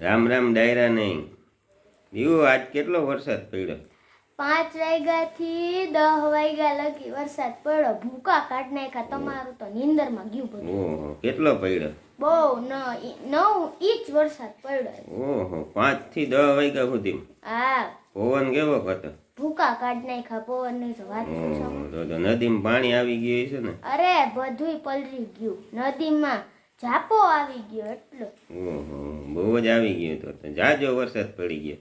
રામ રામ ડાયરા નહીં દીવો આજ કેટલો વરસાદ પડ્યો? 5 વાગ્યાથી 10 વાગ્યા લગી વરસાદ પડ્યો. ભૂકા કાઢ નાખ્યા. તમારું તો નીંદરમાં ગયું બધું. ઓહો, કેટલો પડ્યો? બહુ 9 ઇંચ વરસાદ પડ્યો. ઓહો, 5 થી 10 વાગ્યા સુધી. હા, પવન કેવો હતો? ભૂકા કાઢ નાખ્યા. પવનની તો વાત પૂછો. તો નદીમાં પાણી આવી ગયું છે ને? અરે બધુંય પલરી ગયું. નદીમાં ઝાપો આવી ગયો એટલો. ઓહો, બહુ જ આવી ગયું તો જાજો વરસાદ પડી ગયો.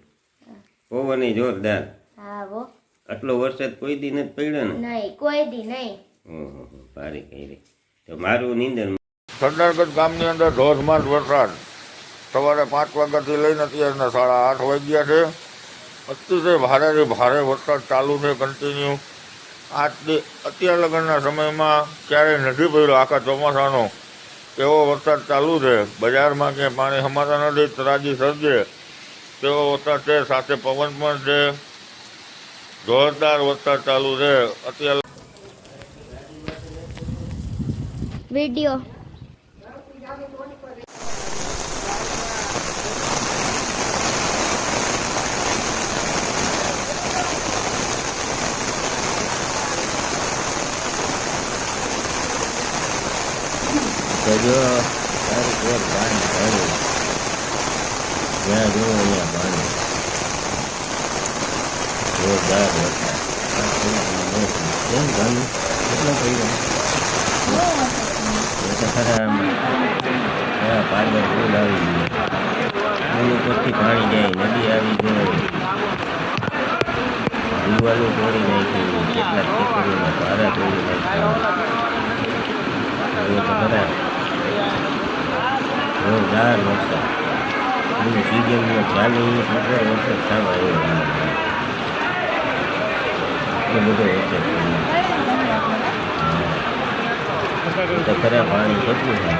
પવન જોરદાર. હા હો. આટલો વરસાદ કોઈ દી નથી પડ્યો ને? નહીં, કોઈ દી નહીં. ઓહો, ભારી કરી. તો મારું નીંદર સરદારગઢ ગામની અંદર ધોધમાર વરસાદ સવારે 5 વાગ્યાથી લઈને અત્યારના 8:30 વાગ્યા છે. અત્યારે ભારેથી ભારે વરસાદ ચાલુ છે કન્ટિન્યુ. આજથી અત્યાર લગનના સમયમાં ક્યારેય નથી પડ્યો આખા ચોમાસાનો એવો વરસાદ ચાલુ છે. બજારમાં ક્યાંય પાણી સમાતા નથી, તરાજી સર્જે તેવો વરસાદ છે. સાથે પવન પણ છે. જોરદાર વરસાદ ચાલુ છે અત્યારે. વિડિયો જો તારી કોર પાણી ભરે જ્યાં જો અહીંયા પાણી જોરદાર વરસાદ. કેમ પાણી કેટલો પડ્યો? એ તો ખરા પાદર ફૂલ આવી ગયો. પુલ ઉપરથી પાણી જાય, નદી આવી ગઈ, દિવાલો તોડી નાખી, કેટલાક ખેતરોમાં પારા તોડી નાખ્યા. એ તો ખરા જોરદાર વરસાદ. બધું સિઝનમાં 40 ઇંચ વરસાદ થવા એવો એટલો બધો વરસાદ પડ્યો. તો ખરા પાણી કેટલું છે.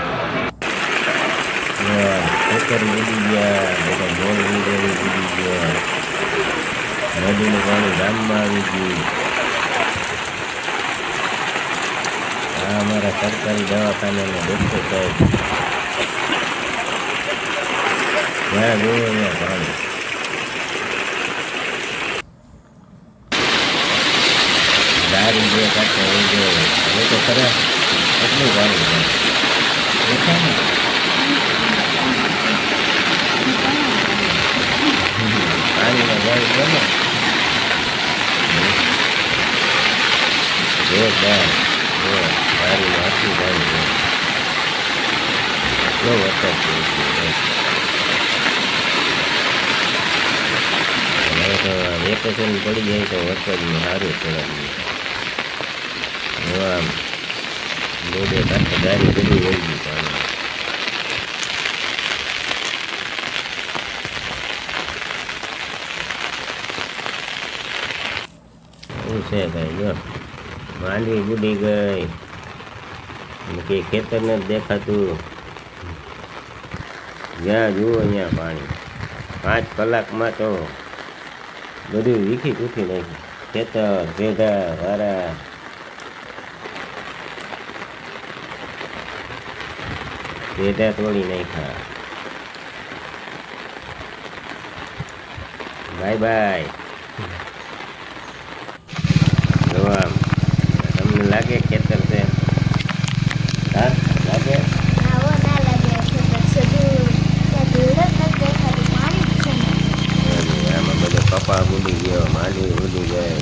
ખેતર ઉડી ગયા, બધા મોલ ઉડી ગયા, નદીનું પાણી ગામમાં આવી ગયું. આ અમારા સરકારી દવાખાનાના ડૉક્ટર સાહેબ જ્યાં જોવો ત્યાં પાણી. ગાડી જે કાઢતા હોય જાય એ તો ખરા એટલું પાણી થાય. પાણીમાં જાય ગમે જોરદાર. ગાડીમાં આખી જાય છે. એટલો વરસાદ હવે તો વેકેશન પડી જાય તો વરસાદનું સારું ચડાવીએ. હવે આમ રોડે કાંઠે ગાડી બધું વહી ગયું પાણી. શું છે ભાઈ? જો માંડવી બુડી ગઈ, કંઈ ખેતર નથી દેખાતું. જ્યાં જુઓ અહીંયા પાણી. 5 કલાકમાં તો બધું વીખી તૂટી નાખ્યું. ખેતર ભેગા વારા ભેગા તોડી નાખ્યા. Bye bye. જોવા તમને લાગે ખેતર છે? હા લાગે? આમાં બધો કપા બુડી ગયો, માંડવી બુડી ગઈ.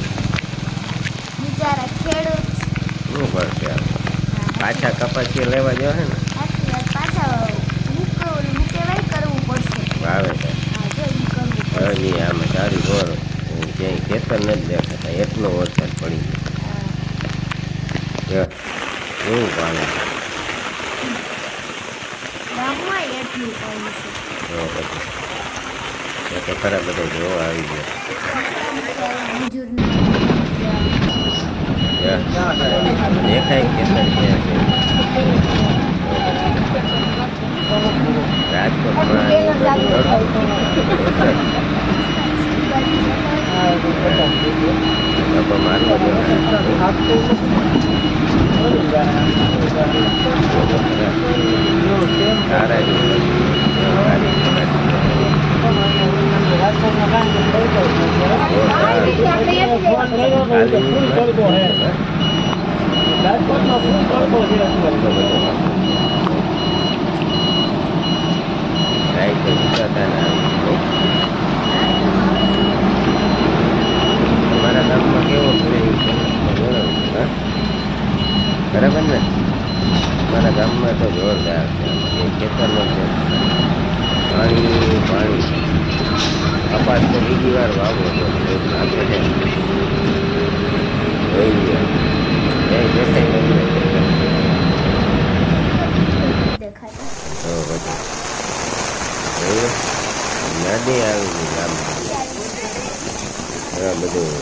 બિચારા ખેડૂત શું કરશે? પાછા કપાસિયા લેવા જવા છે ને? પાછા મુકેવાય કરવું પડશે. વાવેતર હજી આમાં સારી ગોળ ક્યાંય ખેતર નથી દેખાતા એટલો વરસાદ પડી ગયો. એવું પાણી એટલું પાણી છે. તો ખરા બધા જોવા આવી ગયા. દેખાય ખેતર ક્યાં છે? રાજકોટમાં મારવો સારા લાઈટ તો ગુજરાતા ને આવી તમારા ગામમાં કેવો છે હા બરાબર ને મારા ગામમાં તો જોરદાર છે ખેતરનો છે પાણી પાણી કપાસ તો બીજી વાર વાવો તો લાગે છે જોઈ ગયા એ દેખાય તમને દેખાય તો બધું નદી આવી ગઈ ગામમાં એમાં બધું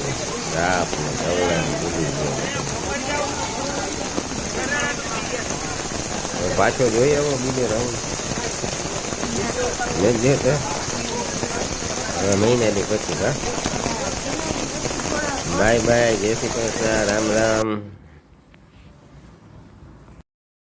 રાપ ને ધવલા ને બધું પાછો જોઈ આવો બીજો રાઉન્ડ જે તો મહિનાની પછી હા બાય બાય જય શ્રી કૃષ્ણ રામ રામ